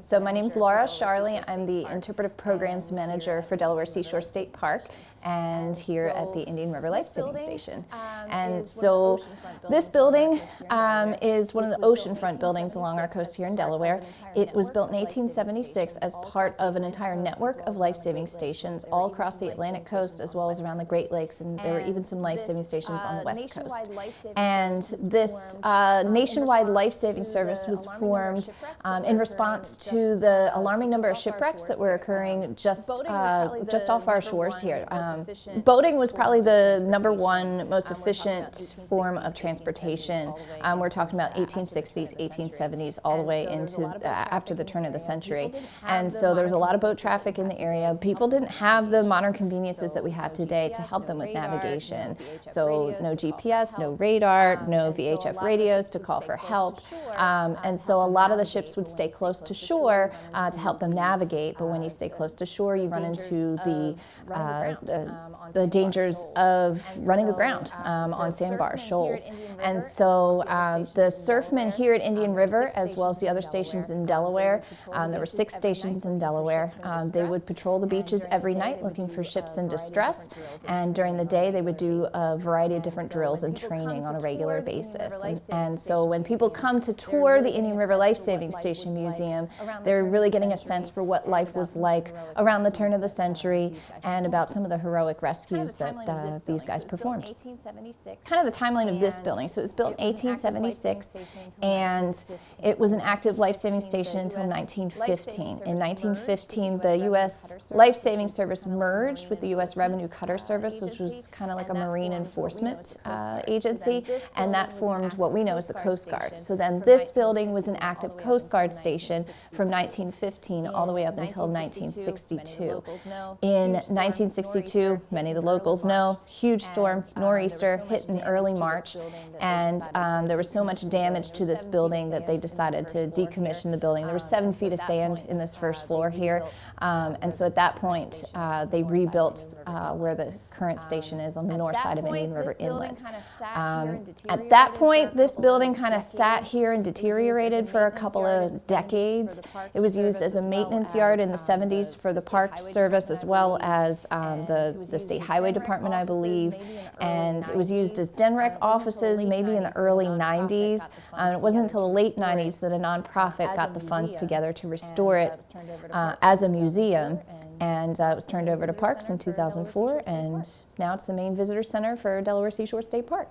So my name is Laura Charlie. I'm the Interpretive Programs Manager for Delaware Seashore State Park and here at the Indian River Life Saving Station. And so this building is one of the oceanfront buildings along our coast here in Delaware. It was built in 1876 as part of an entire network of life-saving stations all across the Atlantic coast as well as around the Great Lakes, and there were even some life-saving stations on the West Coast. And this nationwide life-saving service was formed in response to the alarming number of shipwrecks that were occurring just off our shores here. Boating was probably the #1 most efficient form of transportation. We're talking about 1860s, 1870s, all the way into after the turn of the century. And so there was a lot of boat traffic in the area. People didn't have the modern conveniences that we have today to help them with navigation. So no GPS, no radar, no VHF radios to call for help. And so a lot of the ships would stay close to shore to help them navigate. But when you stay close to shore, you run into the dangers of running aground on sandbar shoals. And so the surfmen here at Indian River, as well as the other stations in Delaware, there were 6 stations in Delaware, they would patrol the beaches every night looking for ships in distress. And during the day, they would do a variety of different drills and training on a regular basis. And so when people come to tour the Indian River Life Saving Station Museum, they're really getting a sense for what life was like around the turn of the century and about some of the heroic rescues that these guys performed. Kind of the timeline of this building. So it was built in 1876, and it was an active life-saving station until 1915. In 1915, the U.S. Life Saving Service merged with the U.S. Revenue Cutter Service, which was kind of like a marine enforcement agency, and that formed what we know as the Coast Guard. So then this building was an active Coast Guard station from 1915 all the way up until 1962. In 1962, many of the locals know, huge storm, nor'easter, hit in early March, and there was so much damage to this building that they decided to decommission the building. There was 7 feet of sand in this first floor here, and so at that point they rebuilt where the current station is on the north side of Indian River Inlet. At that point, this building kind of sat here and deteriorated for a couple of decades. It was used as a maintenance yard in the 70s for the Park Service as well as the State Highway Department, I believe, and it was used as DENREC offices maybe in the early 90s. It wasn't until the late 90s that a nonprofit got the funds together to restore it as a museum, and it was turned over to Parks in 2004, and now it's the main visitor center for Delaware Seashore State Park.